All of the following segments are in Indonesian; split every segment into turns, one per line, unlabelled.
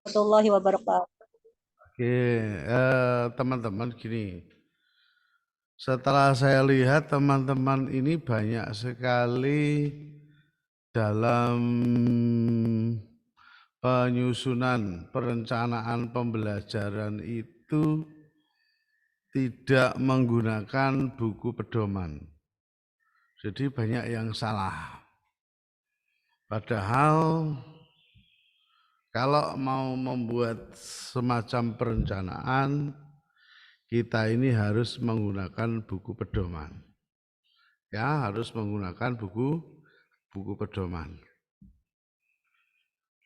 Warahmatullahi wabarakatuh.
Oke, teman-teman gini, setelah saya lihat teman-teman ini banyak sekali dalam penyusunan perencanaan pembelajaran itu tidak menggunakan buku pedoman. Jadi banyak yang salah. Padahal kalau mau membuat semacam perencanaan, kita ini harus menggunakan buku pedoman. Ya, harus menggunakan buku pedoman.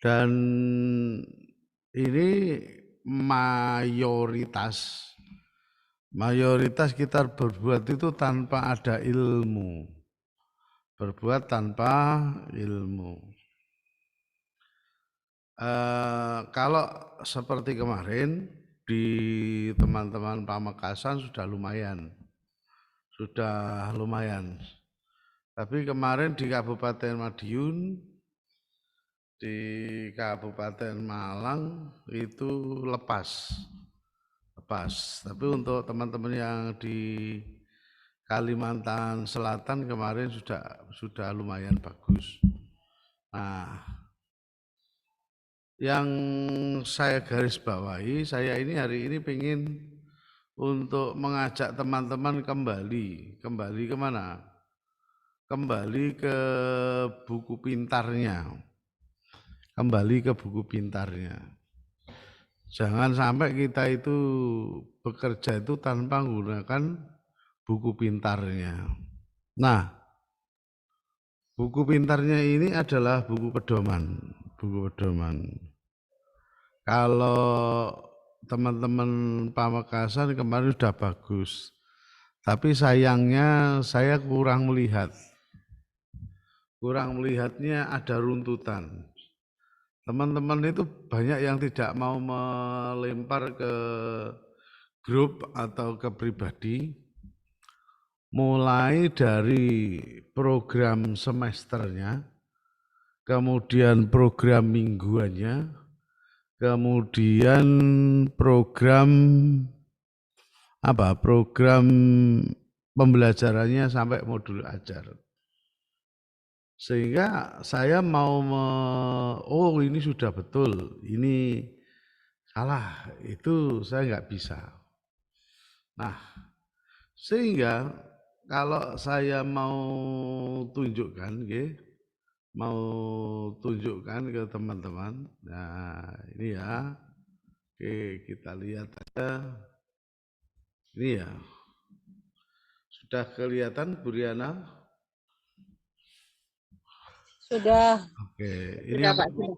Dan ini mayoritas kita berbuat itu tanpa ada ilmu. Berbuat tanpa ilmu. Kalau seperti kemarin di teman-teman Pamekasan sudah lumayan. Tapi kemarin di Kabupaten Madiun, di Kabupaten Malang itu lepas. Tapi untuk teman-teman yang di Kalimantan Selatan kemarin sudah lumayan bagus. Nah, yang saya garis bawahi, saya ini hari ini pengen untuk mengajak teman-teman kembali kemana? Kembali ke buku pintarnya. Jangan sampai kita itu bekerja itu tanpa menggunakan buku pintarnya. Nah, buku pintarnya ini adalah buku pedoman. Kalau teman-teman Pamekasan kemarin sudah bagus, tapi sayangnya saya kurang melihatnya ada runtutan. Teman-teman itu banyak yang tidak mau melempar ke grup atau ke pribadi, mulai dari program semesternya, kemudian program mingguannya, kemudian program pembelajarannya sampai modul ajar. Sehingga saya mau oh ini sudah betul, ini salah, itu saya nggak bisa. Nah, sehingga kalau saya mau tunjukkan, ke teman-teman. Nah, ini ya. Oke, kita lihat aja. Ini ya. Sudah kelihatan Bu Riana?
Sudah,
Oke, ini
sudah
apa?
Pak, sudah.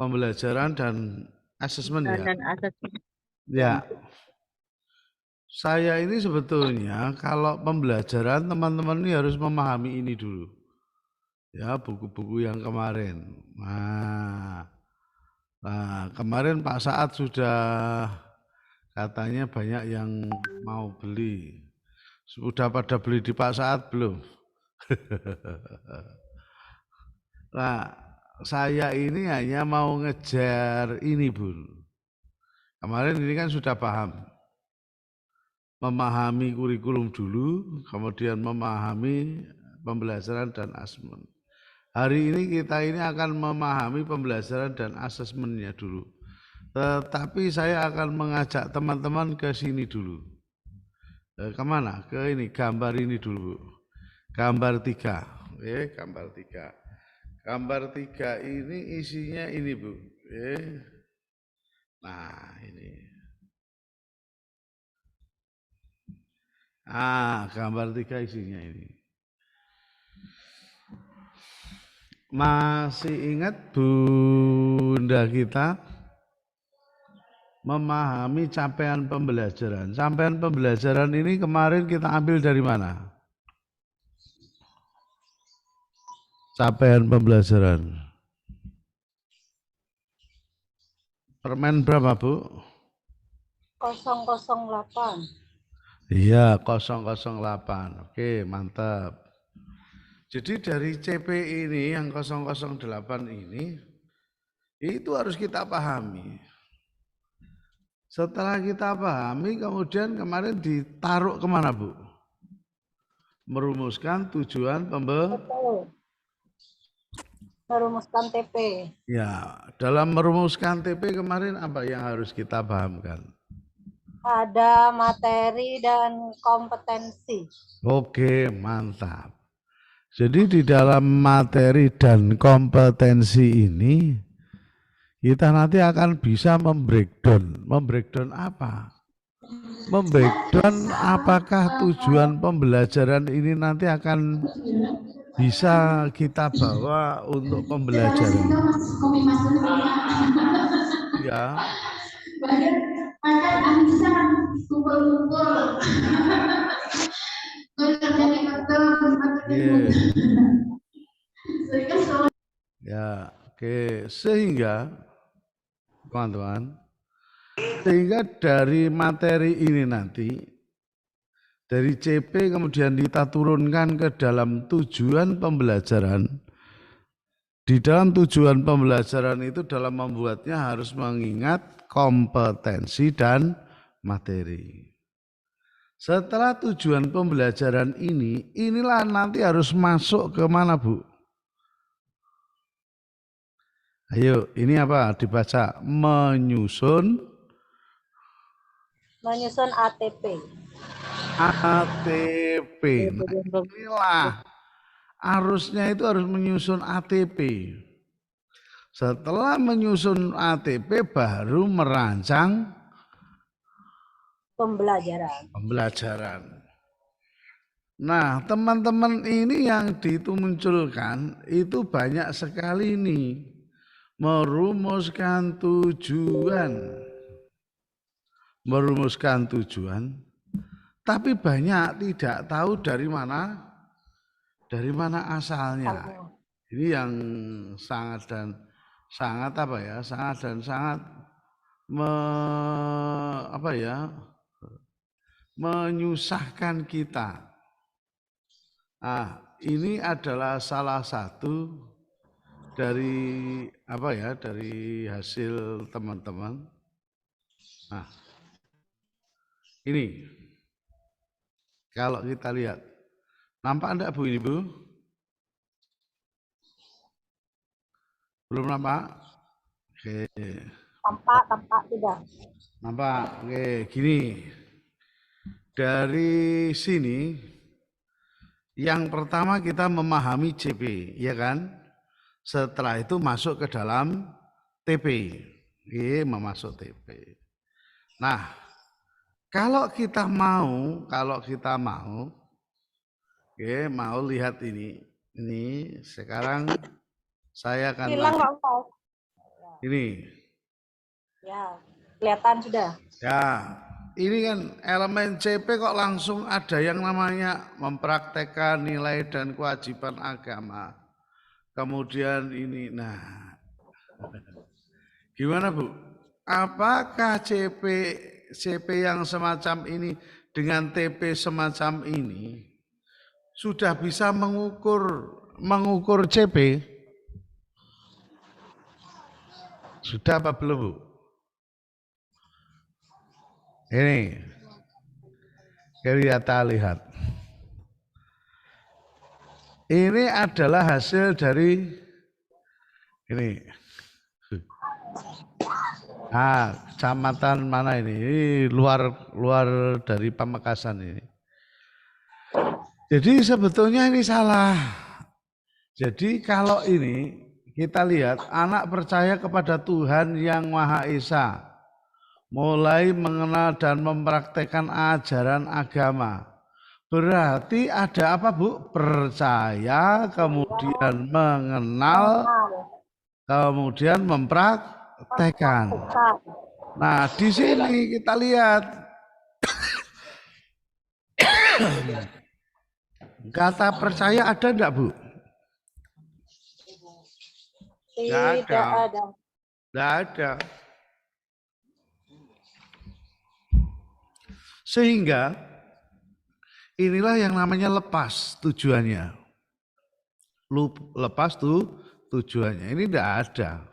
Pembelajaran dan asesmen ya.
Dan asesmen.
Ya, saya ini sebetulnya kalau pembelajaran teman-teman ini harus memahami ini dulu. Ya, buku-buku yang kemarin. Nah, kemarin Pak Saad sudah katanya banyak yang mau beli. Sudah pada beli di Pak Saad belum? Nah, saya ini hanya mau ngejar ini, Bun. Kemarin ini kan sudah paham. Memahami kurikulum dulu, kemudian memahami pembelajaran dan asesmen. Hari ini kita ini akan memahami pembelajaran dan asesmennya dulu. Tetapi saya akan mengajak teman-teman ke sini dulu. Kemana? Ke ini, gambar ini dulu. Gambar 3. Gambar 3. Gambar 3 ini isinya ini, Bu. Nah, ini. Gambar 3 isinya ini. Masih ingat Bunda kita memahami capaian pembelajaran. Capaian pembelajaran ini kemarin kita ambil dari mana? Capaian pembelajaran. Permen berapa, Bu?
008.
Iya, 008. Oke, mantap. Jadi dari CP ini yang 008 ini Itu harus kita pahami. Setelah kita pahami, kemudian kemarin ditaruh kemana, Bu? Merumuskan tujuan
Merumuskan TP.
Ya, dalam merumuskan TP kemarin apa yang harus kita pahamkan?
Ada materi dan kompetensi.
Oke, mantap. Jadi di dalam materi dan kompetensi ini kita nanti akan bisa membreakdown. Membreakdown apa? Membreakdown apakah tujuan pembelajaran ini nanti akan bisa kita bawa untuk pembelajaran. Ya. Yeah. Ya, oke. Sehingga teman-teman, sehingga dari materi ini nanti dari CP kemudian kita turunkan ke dalam tujuan pembelajaran. Di dalam tujuan pembelajaran itu dalam membuatnya harus mengingat kompetensi dan materi. Setelah tujuan pembelajaran ini, inilah nanti harus masuk ke mana, Bu? Ayo, ini apa? Dibaca. Menyusun
ATP.
ATP. Nah, inilah harusnya itu harus menyusun ATP. Setelah menyusun ATP baru merancang pembelajaran. Nah, teman-teman ini yang dimunculkan itu banyak sekali nih. Merumuskan tujuan, tapi banyak tidak tahu dari mana asalnya. Ini yang sangat menyusahkan kita. Ini adalah salah satu dari hasil teman-teman. Nah, ini kalau kita lihat, nampak enggak Bu ini, Bu? Belum nampak? Oke.
Tampak sudah.
Nampak? Oke, gini. Dari sini, yang pertama kita memahami CP, ya kan? Setelah itu masuk ke dalam TP. Memasuk TP. Nah, kalau kita mau lihat ini sekarang saya akan ini.
Ya, kelihatan sudah.
Ya, ini kan elemen CP kok langsung ada yang namanya mempraktekkan nilai dan kewajiban agama. Kemudian ini, nah, gimana Bu? Apakah CP yang semacam ini dengan TP semacam ini sudah bisa mengukur CP? Sudah apa belum, Bu? Ini, kita lihat. Ini adalah hasil dari ini. Kecamatan mana ini? Ini luar dari Pamekasan ini. Jadi sebetulnya ini salah. Jadi kalau ini kita lihat anak percaya kepada Tuhan yang Maha Esa, mulai mengenal dan mempraktekkan ajaran agama. Berarti ada apa, Bu? Percaya, kemudian mengenal, kemudian mempraktekkan. Nah, di sini kita lihat kata percaya ada enggak, Bu?
Tidak ada.
Tidak ada. Sehingga inilah yang namanya lepas tujuannya. Lepas tujuannya. Ini tidak ada.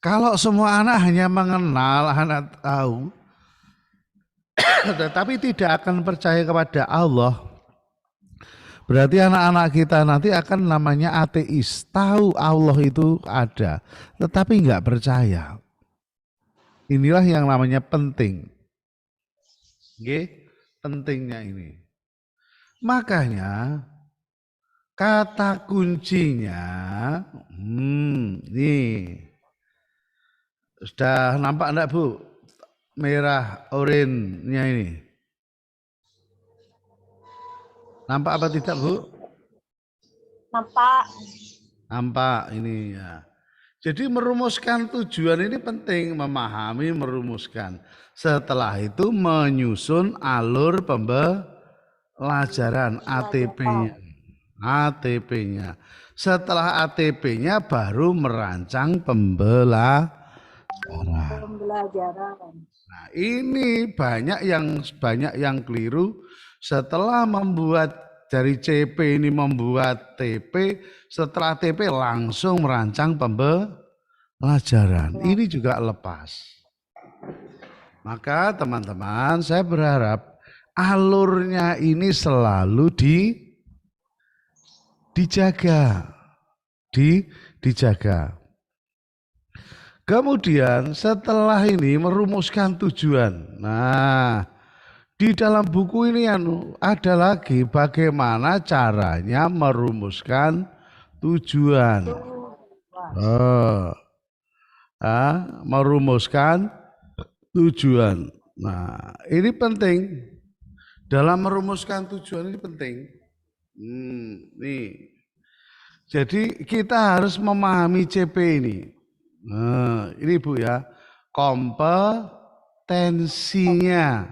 Kalau semua anak hanya mengenal, anak tahu, tetapi tidak akan percaya kepada Allah, berarti anak-anak kita nanti akan namanya ateis. Tahu Allah itu ada, tetapi nggak percaya. Inilah yang namanya penting. Oke? Pentingnya ini. Makanya kata kuncinya, nih, sudah nampak enggak Bu? Merah orange-nya ini. Nampak apa tidak Bu?
Nampak.
Nampak ini ya. Jadi merumuskan tujuan ini penting, memahami, merumuskan. Setelah itu menyusun alur pembelajaran ATP-nya. ATP-nya. Setelah ATP-nya baru merancang pembelajaran. Nah, ini banyak yang keliru. Setelah membuat dari CP ini membuat TP, setelah TP langsung merancang pembelajaran. Ini juga lepas. Maka teman-teman, saya berharap alurnya ini selalu dijaga. Dijaga. Kemudian setelah ini merumuskan tujuan. Nah, di dalam buku ini ada lagi bagaimana caranya merumuskan tujuan. Merumuskan tujuan. Nah, ini penting. Dalam merumuskan tujuan ini penting. Nih. Jadi kita harus memahami CP ini. Nah, ini Bu ya, kompetensinya.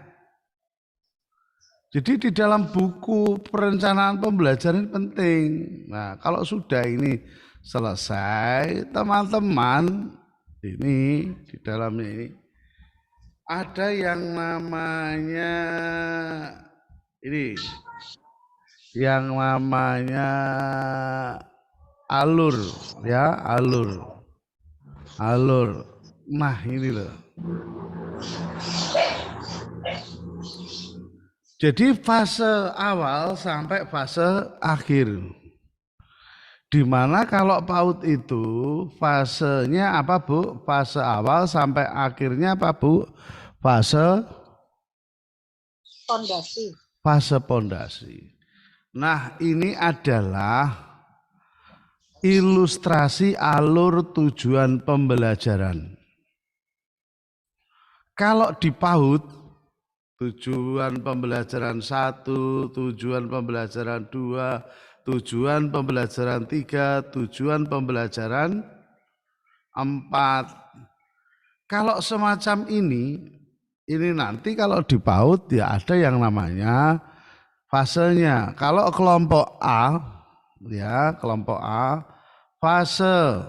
Jadi di dalam buku perencanaan pembelajaran ini penting. Nah, kalau sudah ini selesai, teman-teman, ini di dalamnya ini ada yang namanya ini, yang namanya alur, ya, alur. Nah, ini loh. Jadi fase awal sampai fase akhir. Dimana kalau PAUD itu fasenya apa Bu? Fase awal sampai akhirnya apa Bu? Fase
pondasi.
Fase pondasi. Nah, ini adalah ilustrasi alur tujuan pembelajaran. Kalau di PAUD, tujuan pembelajaran 1, tujuan pembelajaran 2, tujuan pembelajaran 3, tujuan pembelajaran 4. Kalau semacam ini nanti kalau di PAUD ya ada yang namanya fasenya. Kalau kelompok A, ya kelompok A, fase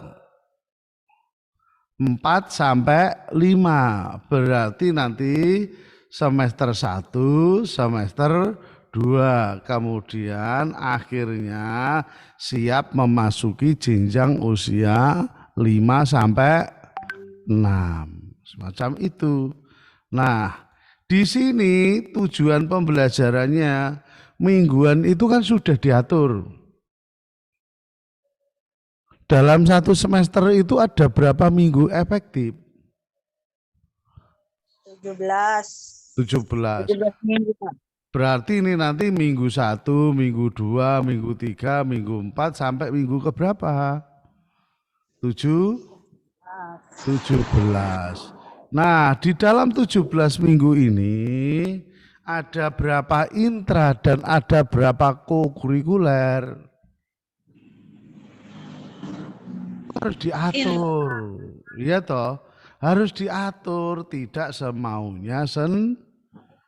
4 sampai 5, berarti nanti semester 1, semester 2, kemudian akhirnya siap memasuki jenjang usia 5 sampai 6, semacam itu. Nah, di sini tujuan pembelajarannya mingguan itu kan sudah diatur. Dalam satu semester itu ada berapa minggu efektif? 17
minggu Pak.
Berarti ini nanti minggu 1, minggu 2, minggu 3, minggu 4 sampai minggu keberapa? 17. Nah, di dalam 17 minggu ini ada berapa intra dan ada berapa kokurikuler? Harus diatur, iya toh, harus diatur, tidak semaunya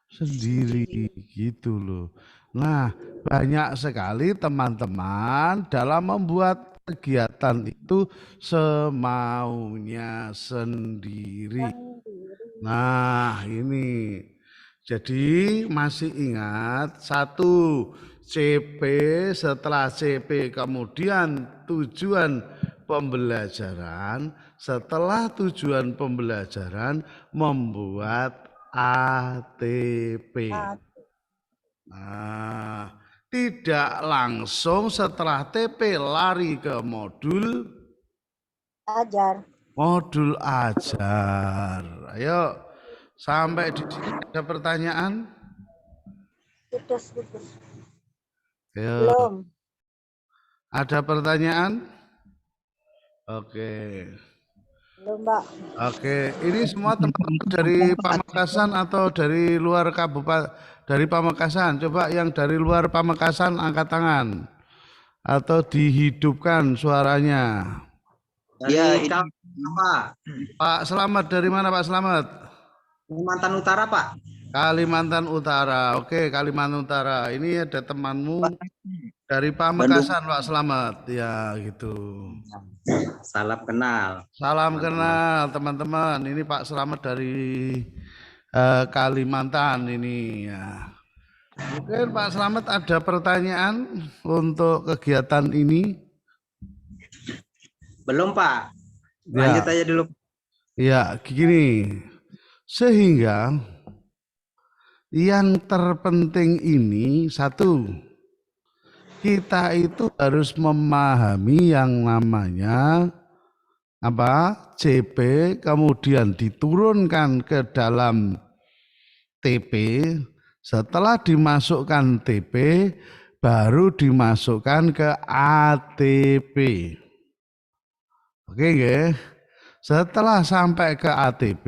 sendiri gitu loh. Nah, banyak sekali teman-teman dalam membuat kegiatan itu semaunya sendiri. Nah, ini jadi masih ingat satu CP, setelah CP kemudian tujuan pembelajaran, setelah tujuan pembelajaran membuat ATP. Nah, tidak langsung setelah TP lari ke
Ajar.
modul ajar. Ayo, sampai di sini ada pertanyaan?
Putus.
Ayo,
Belum.
ada pertanyaan? Oke.
Belum, Mbak.
Oke, ini semua teman-teman dari Pamekasan atau dari luar kabupaten, dari Pamekasan? Coba yang dari luar Pamekasan angkat tangan atau dihidupkan suaranya.
Dari Pak.
Pak Slamet, dari mana Pak Slamet?
Kalimantan Utara, Pak.
Kalimantan Utara. Oke, Kalimantan Utara. Ini ada temanmu dari Pamekasan, Pak Slamet. Ya, gitu.
Salam kenal.
Salam kenal teman-teman. Ini Pak Slamet dari Kalimantan ini ya. Mungkin Pak Slamet ada pertanyaan untuk kegiatan ini?
Belum, Pak. Lanjut aja dulu.
Ya, gini. Sehingga yang terpenting ini satu, kita itu harus memahami yang namanya CP, kemudian diturunkan ke dalam TP. Setelah dimasukkan TP, baru dimasukkan ke ATP. Oke, nggih. Setelah sampai ke ATP,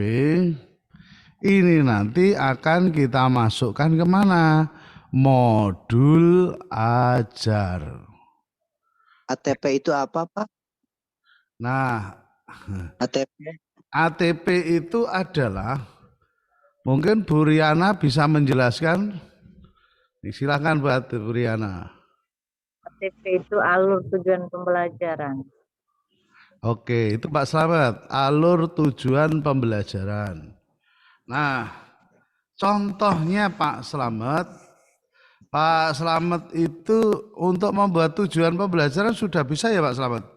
ini nanti akan kita masukkan kemana? Modul ajar.
ATP itu apa, Pak?
Nah,
ATP
itu adalah, mungkin Bu Riana bisa menjelaskan. Silakan buat Bu Riana.
ATP itu alur tujuan pembelajaran.
Oke, itu Pak Slamet, alur tujuan pembelajaran. Nah, contohnya Pak Slamet itu untuk membuat tujuan pembelajaran sudah bisa ya Pak Slamet?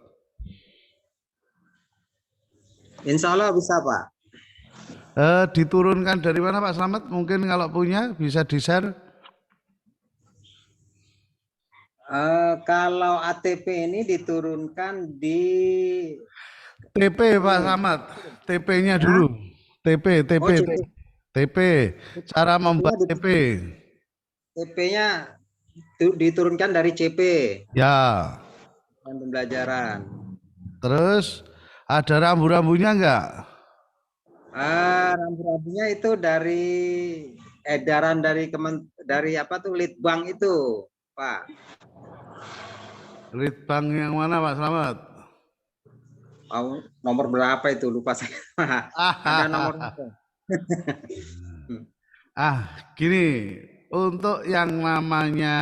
Insya Allah bisa, Pak.
Diturunkan dari mana Pak Slamet? Mungkin kalau punya bisa di-share.
Kalau ATP ini diturunkan di
TP Pak Slamet, TP-nya dulu. TP. Cara membuat TP.
TP-nya diturunkan dari CP.
Ya.
Dan pembelajaran.
Terus ada rambu-rambunya enggak?
Rambu-rambunya itu dari edaran dari Litbang itu, Pak.
Litbang yang mana Pak Slamet?
Nomor berapa itu lupa saya. Ada nomor
gini, untuk yang namanya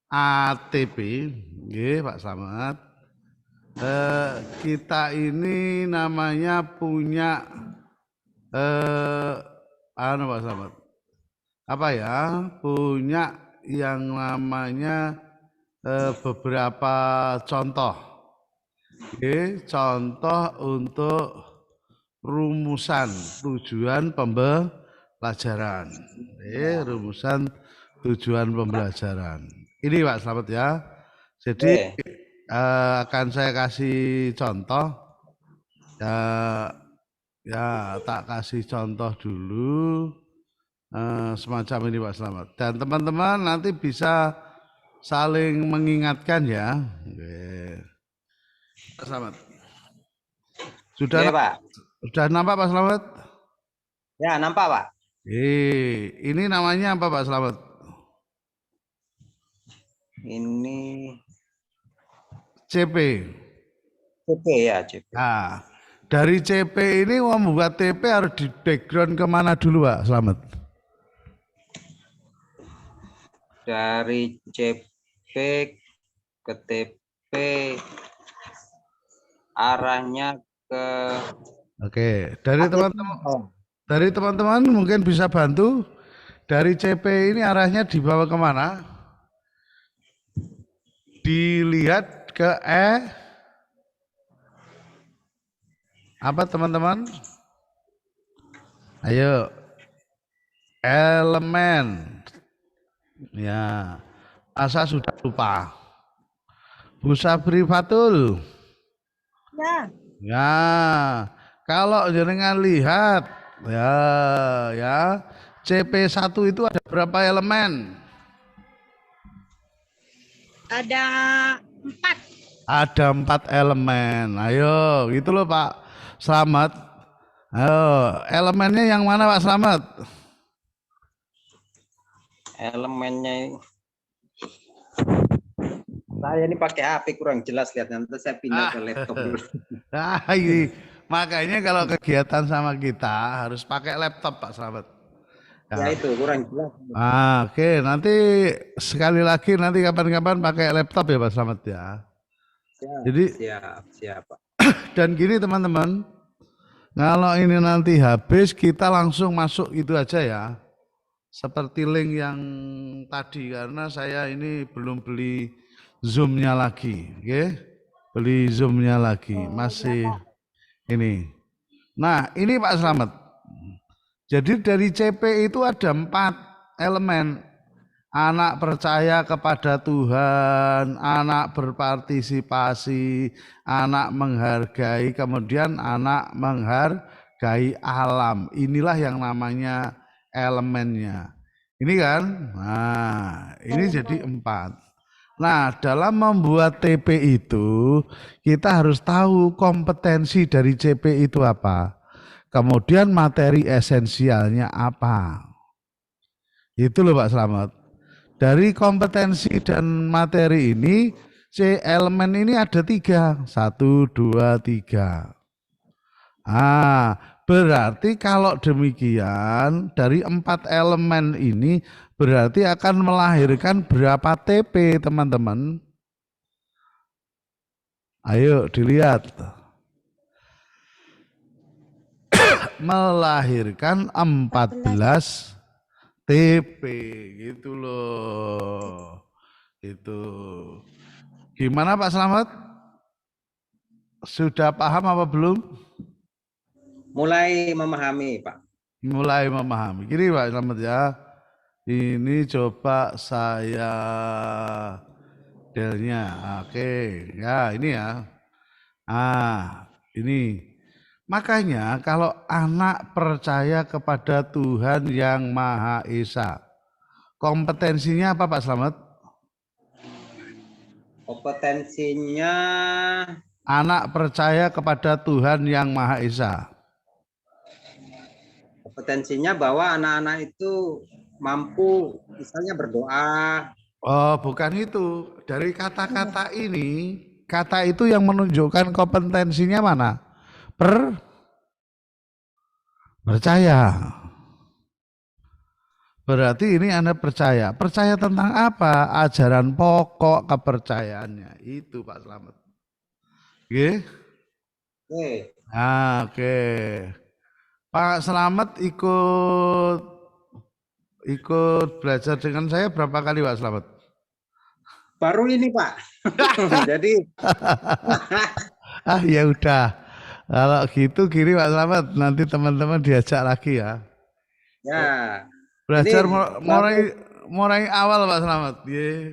ATP, Pak Slamet, kita ini namanya punya Pak Slamet, punya yang namanya beberapa contoh. Contoh untuk rumusan tujuan pembelajaran. Rumusan tujuan pembelajaran. Ini Pak Slamet ya. Jadi akan saya kasih contoh. Ya tak kasih contoh dulu semacam ini Pak Slamet. Dan teman-teman nanti bisa saling mengingatkan ya. Pak Slamet. Sudah
ya, Pak.
Sudah nampak Pak Slamet?
Ya, nampak, Pak.
Ini namanya apa Pak Slamet?
Ini
CP.
CP ya, CP.
Nah, dari CP ini membuat TP harus di background kemana dulu Pak Slamet?
Dari CP ke TP arahnya ke
Oke, dari teman-teman mungkin bisa bantu. Dari CP ini arahnya dibawa kemana? Dilihat ke Apa teman-teman? Ayo, elemen. Ya, masa sudah lupa. Bu Sabri Fatul.
Ya.
Ya, kalau jenengan lihat ya, CP1 itu ada berapa elemen?
Ada 4.
Ada 4 elemen. Ayo, gitu loh Pak Slamet. Ayo, elemennya yang mana Pak Slamet?
Elemennya saya ini pakai HP kurang jelas lihat, nanti saya pindah ke laptop dulu.
Nah, ini makanya kalau kegiatan sama kita harus pakai laptop Pak Slamet.
Ya itu kurang jelas.
Oke, nanti sekali lagi nanti kapan-kapan pakai laptop ya Pak Slamet ya.
Siap,
Jadi
siap Pak.
dan gini teman-teman, kalau ini nanti habis kita langsung masuk itu aja ya. Seperti link yang tadi karena saya ini belum beli Zoom-nya lagi, oke? Beli Zoom-nya lagi, masih ini. Nah, ini Pak Slamet. Jadi dari CP itu ada 4 elemen. Anak percaya kepada Tuhan, anak berpartisipasi, anak menghargai, kemudian anak menghargai alam. Inilah yang namanya elemennya. Ini kan? Nah, ini jadi 4. Nah, dalam membuat TP itu, kita harus tahu kompetensi dari CP itu apa. Kemudian materi esensialnya apa. Itu loh Pak Slamet. Dari kompetensi dan materi ini, elemen ini ada 3. 1, 2, 3. Berarti kalau demikian, dari 4 elemen ini berarti akan melahirkan berapa TP teman-teman? Ayo dilihat. Melahirkan 14 TP gitu loh. Itu. Gimana Pak Slamet? Sudah paham apa belum?
Mulai memahami Pak.
Mulai memahami. Gini Pak Slamet ya. Ini coba saya delnya. Oke, ya ini ya. Ini. Makanya kalau anak percaya kepada Tuhan yang Maha Esa, kompetensinya apa Pak Slamet?
Kompetensinya
Anak percaya kepada Tuhan yang Maha Esa.
Kompetensinya bahwa anak-anak itu mampu misalnya berdoa.
Oh, bukan itu. Dari kata-kata ini, kata itu yang menunjukkan kompetensinya mana? Percaya. Berarti ini Anda percaya. Percaya tentang apa? Ajaran pokok kepercayaannya. Itu Pak Slamet. Oke? Oke. Pak Slamet ikut belajar dengan saya berapa kali Pak Slamet?
Baru ini Pak. Jadi
Ya udah. Kalau gitu gini Pak Slamet, nanti teman-teman diajak lagi ya.
ya.
Belajar
Ini
mulai awal Pak Slamet.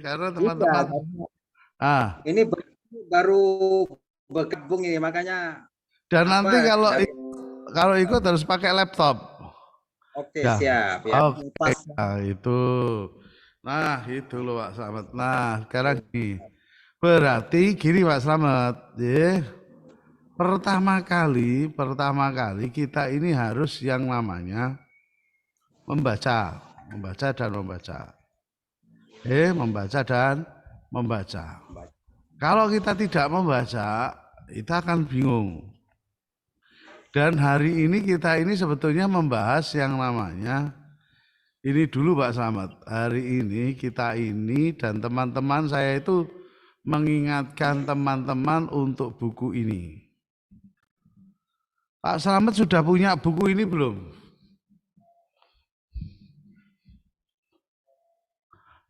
Karena teman-teman.
Ini baru bergabung ini makanya.
Dan nanti kalau ikut harus pakai laptop.
Oke, siap. Ya.
Oke, itu. Nah, itu loh Pak Slamet. Nah, sekarang gini. Berarti gini Pak Slamet, pertama kali kita ini harus yang namanya membaca dan membaca. Kalau kita tidak membaca, kita akan bingung. Dan hari ini kita ini sebetulnya membahas yang namanya ini dulu Pak Slamet. Hari ini kita ini dan teman-teman saya itu mengingatkan teman-teman untuk buku ini. Pak Slamet sudah punya buku ini belum?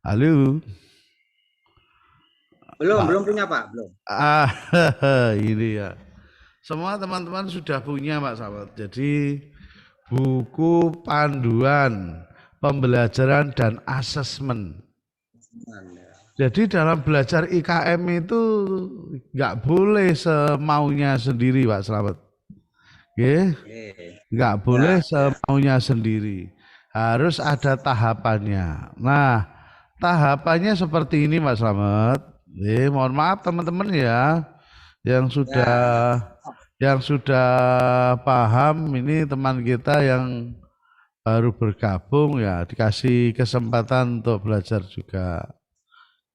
Halo?
Belum punya Pak, belum.
Ini ya. Semua teman-teman sudah punya Pak Slamet. Jadi buku panduan pembelajaran dan asesmen. Jadi dalam belajar IKM itu nggak boleh semaunya sendiri Pak Slamet. Oke? Nggak boleh semaunya sendiri. Harus ada tahapannya. Nah, tahapannya seperti ini Mas Slamet. Mohon maaf teman-teman ya yang sudah paham. Ini teman kita yang baru bergabung ya, dikasih kesempatan untuk belajar juga.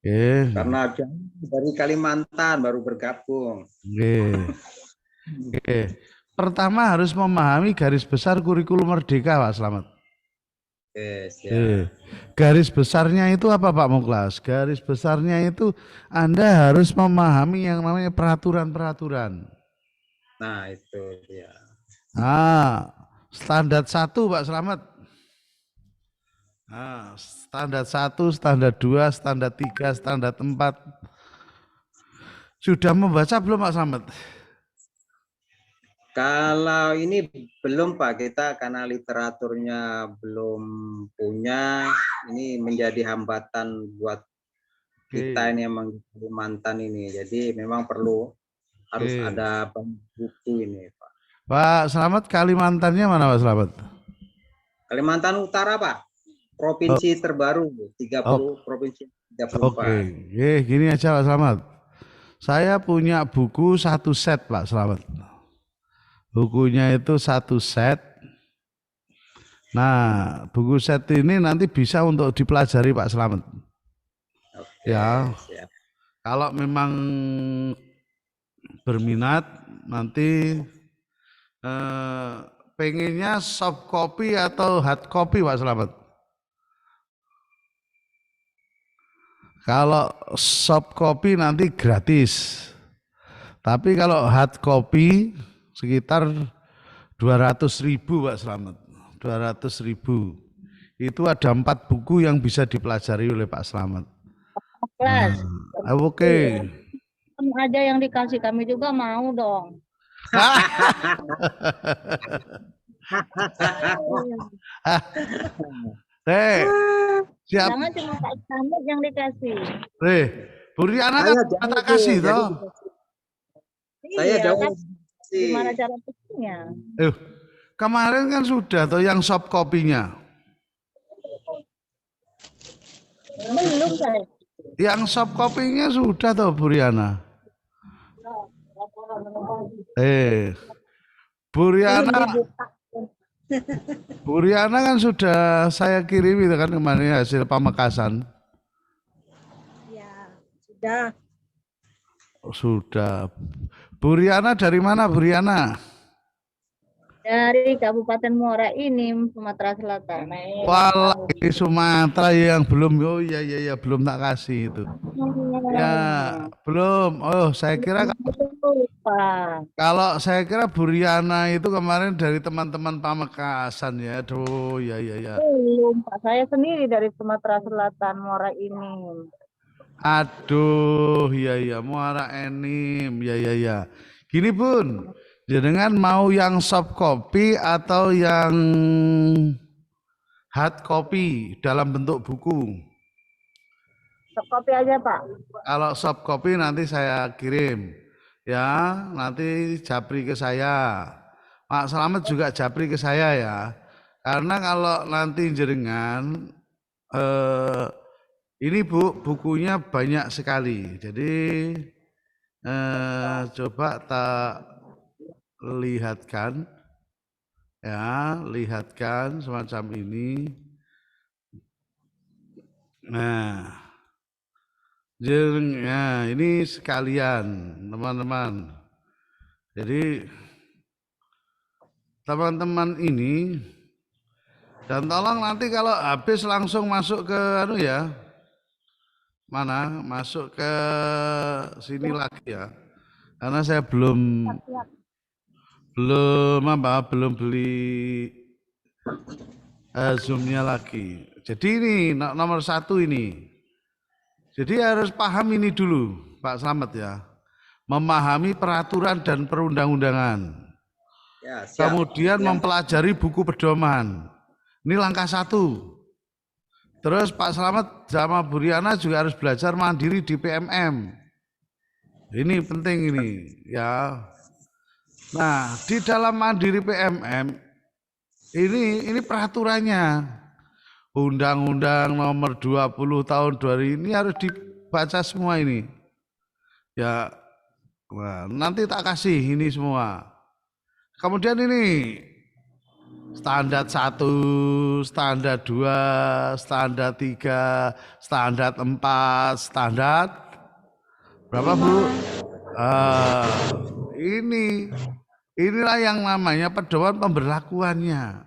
Oke.
Karena dari Kalimantan baru bergabung.
Oke. Pertama harus memahami garis besar kurikulum Merdeka Pak Slamet. Garis besarnya itu apa Pak Muklas? Garis besarnya itu Anda harus memahami yang namanya peraturan-peraturan.
Nah itu ya.
Nah, standar 1 Pak Slamet. Nah, standar 1, standar 2, standar 3, standar 4. Sudah membaca belum Pak Slamet?
Kalau ini belum Pak, kita karena literaturnya belum punya, ini menjadi hambatan buat kita ini emang mantan ini. Jadi memang harus ada buku ini Pak.
Pak Slamet, Kalimantannya mana Pak Slamet?
Kalimantan Utara Pak, provinsi terbaru 30 provinsi 34.
Oke, gini aja Pak Slamet. Saya punya buku 1 set Pak Slamet. Bukunya itu 1 set. Nah, buku set ini nanti bisa untuk dipelajari Pak Slamet. Ya, siap. Kalau memang berminat nanti pengennya soft copy atau hard copy Pak Slamet. Kalau soft copy nanti gratis. Tapi kalau hard copy sekitar 200.000 Pak Slamet. 200.000. Itu ada 4 buku yang bisa dipelajari oleh Pak Slamet.
Kelas.
Oke.
Aja yang dikasih kami juga mau dong.
Siap.
Jangan cuma Pak Slamet yang dikasih.
Bu Riana kan kata kasih toh.
Saya jauh.
Gimana cara bikinnya?
Kemarin kan sudah toh yang soft copy-nya.
Belum saya.
Yang soft copy-nya sudah toh Bu Riana. Bu Riana kan sudah saya kirim itu kan kemarin hasil pamekasan.
Ya, sudah.
Sudah. Bu Riana dari mana Bu Riana?
Dari Kabupaten Muara Enim, Sumatera Selatan.
Walah, ini Sumatera yang belum. Oh iya belum tak kasih itu. Ya, belum. Oh, saya kira kalau saya kira Bu Riana itu kemarin dari teman-teman Pamekasan ya. Aduh, ya.
Belum, Pak. Saya sendiri dari Sumatera Selatan, Muara Enim.
Aduh, iya Muara Enim. Ya. Gini, Bun. Jenengan mau yang soft copy atau yang hard copy dalam bentuk buku?
Soft copy aja, Pak.
Kalau soft copy nanti saya kirim. Ya, nanti japri ke saya. Pak Slamet juga japri ke saya ya. Karena kalau nanti jenengan ini Bu, bukunya banyak sekali. Jadi coba tak lihatkan semacam ini. Nah, ini sekalian teman-teman. Jadi teman-teman ini, dan tolong nanti kalau habis langsung masuk ke masuk ke sini lagi ya, karena saya belum beli Zoom-nya lagi. Jadi ini nomor 1 ini. Jadi harus paham ini dulu Pak Slamet ya. memahami peraturan dan perundang-undangan.
Ya, siap.
Kemudian mempelajari buku pedoman. Ini langkah 1. Terus Pak Slamet sama Bu Riana juga harus belajar mandiri di PMM. Ini penting ini ya. Nah, di dalam mandiri PMM ini peraturannya. Undang-Undang nomor 20 tahun 2000 ini harus dibaca semua ini. Ya, nah, nanti tak kasih ini semua. Kemudian ini standar 1, standar 2, standar 3, standar 4, standar berapa Bu? Inilah yang namanya pedoman pemberlakuannya.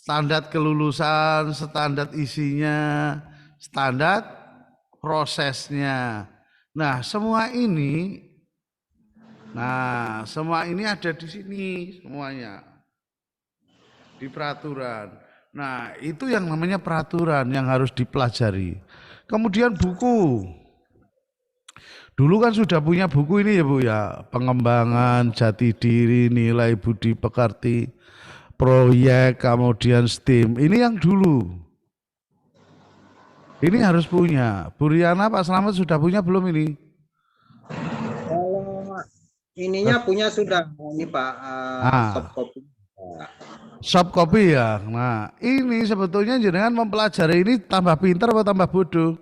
Standar kelulusan, standar isinya, standar prosesnya. Nah, semua ini ada di sini semuanya. Di peraturan. Nah, itu yang namanya peraturan yang harus dipelajari. Kemudian buku. Dulu kan sudah punya buku ini ya Bu ya, pengembangan jati diri, nilai budi pekerti, proyek, kemudian STEAM. Ini yang dulu. Ini harus punya. Bu Riana, Pak Slamet sudah punya belum ini?
Kalau ininya punya sudah, ini Pak, soft copy.
Soft copy ya. Nah, ini sebetulnya jenengan mempelajari ini tambah pintar atau tambah bodoh?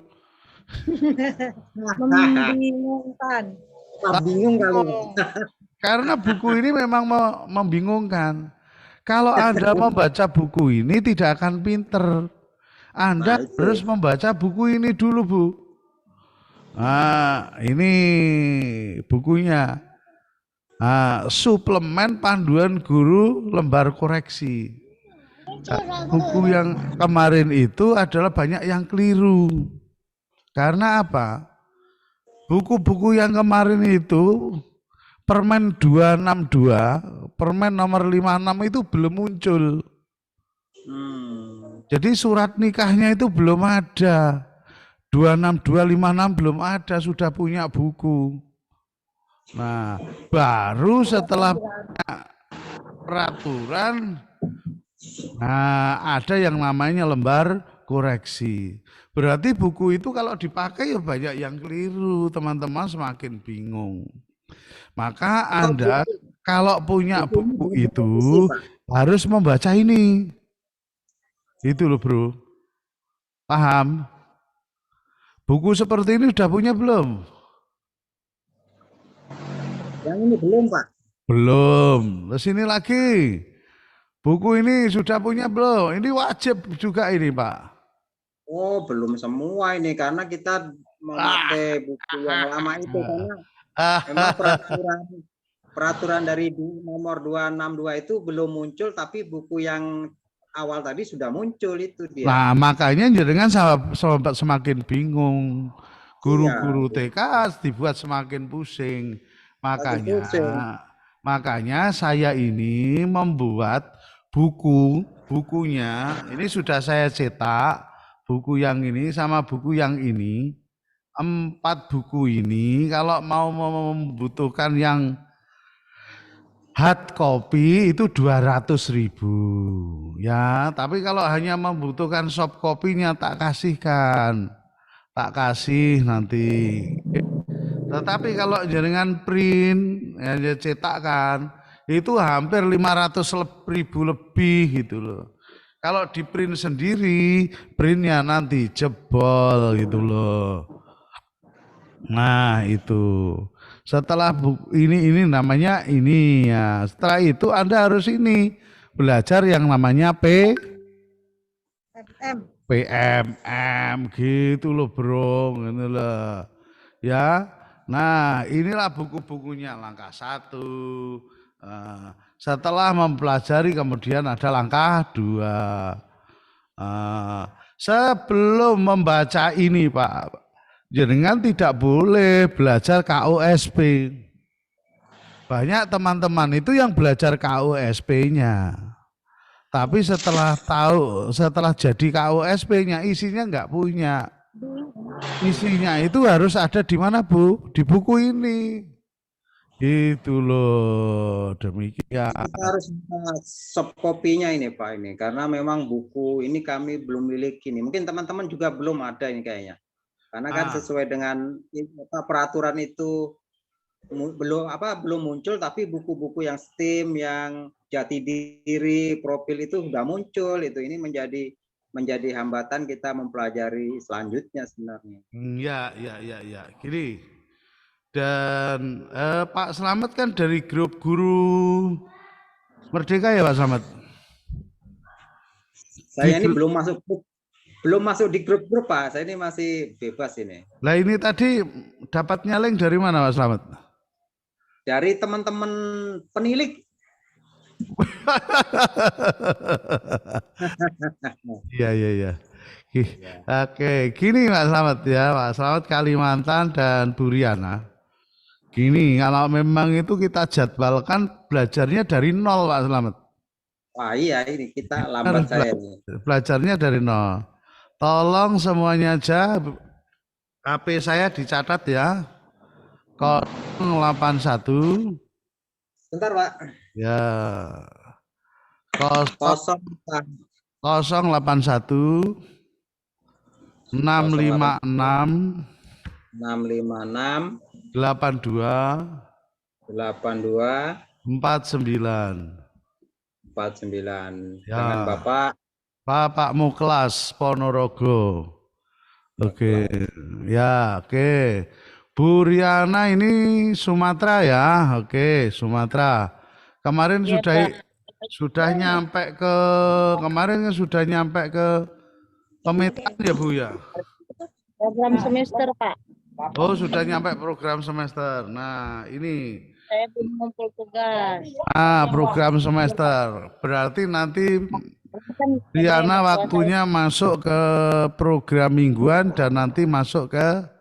Membingungkan.
Bingung kali.
Karena buku ini memang membingungkan. Kalau Anda membaca buku ini tidak akan pinter. Anda harus membaca buku ini dulu, Bu. Nah, ini bukunya. Suplemen Panduan Guru Lembar Koreksi. Buku yang kemarin itu adalah banyak yang keliru. Karena apa? Buku-buku yang kemarin itu Permen 262, Permen nomor 56 itu belum muncul. Jadi surat nikahnya itu belum ada. 26256 belum ada, sudah punya buku. Nah, baru setelah peraturan, ada yang namanya lembar koreksi. Berarti buku itu kalau dipakai ya banyak yang keliru, teman-teman semakin bingung. Maka Anda kalau punya buku itu harus membaca ini. Itu loh Bro. Paham? Buku seperti ini sudah punya belum?
Yang ini belum Pak.
Belum. Terus ini lagi. Buku ini sudah punya belum? Ini wajib juga ini Pak.
Oh, belum semua ini karena kita memakai buku yang lama itu karena memang peraturan dari nomor 262 itu belum muncul, tapi buku yang awal tadi sudah muncul itu dia.
Nah, makanya jenengan sahabat semakin bingung. Guru-guru TK dibuat semakin pusing. Makanya saya ini membuat bukunya ini sudah saya cetak. Buku yang ini sama buku yang ini, 4 buku ini kalau mau membutuhkan yang hard copy itu 200.000 ya, tapi kalau hanya membutuhkan soft copy-nya tak kasih nanti. Tetapi kalau jaringan print ya cetakkan itu hampir 500.000 lebih gitu loh. Kalau di print sendiri, printnya nanti jebol gitu loh. Nah itu. Setelah ini namanya ini ya. Setelah itu Anda harus ini belajar yang namanya PMM gitu loh Bro. Gitu loh. Ya. Nah inilah buku-bukunya langkah 1. Setelah mempelajari kemudian ada langkah 2. Sebelum membaca ini Pak, jenengan tidak boleh belajar KUSP. Banyak teman-teman itu yang belajar KUSP-nya. Tapi setelah jadi KUSP-nya isinya nggak punya. isinya itu harus ada di mana, Bu? Di buku ini. Itu loh, demikian.
Kita harus soft copy-nya ini Pak ini, karena memang buku ini kami belum miliki ini. Mungkin teman-teman juga belum ada ini kayaknya. Karena kan sesuai dengan peraturan itu belum muncul, tapi buku-buku yang STEAM, yang jati diri, profil itu sudah muncul. Itu ini menjadi hambatan kita mempelajari selanjutnya sebenarnya.
Ya. Gini. Dan Pak Slamet kan dari grup guru Merdeka ya Pak Slamet?
Saya ini belum masuk di grup-grup Pak. Saya ini masih bebas ini.
Lah ini tadi dapatnya link dari mana Pak Slamet?
Dari teman-teman penilik.
Iya. Oke, gini Pak Slamet ya, Pak Slamet Kalimantan dan Buriana. Gini, kalau memang itu kita jadwalkan belajarnya dari nol Pak Slamet.
Wah iya, ini kita lambat saya ini.
Belajarnya dari nol. Tolong semuanya aja, HP saya dicatat ya. 081.
Bentar Pak.
Ya. 081 656
656
82 49
ya. Dengan
Bapak Muklas Ponorogo. Oke. Ya, oke. Bu Riana ini Sumatera ya. Oke, Sumatera. Kemarin
Iya,
sudah nyampe ke Pemetaan ya Bu ya.
program semester Pak.
Oh, sudah nyampe program semester. Nah, ini
Saya belum ngumpul tugas.
program semester. Berarti nanti Diana waktunya masuk ke program mingguan dan nanti masuk ke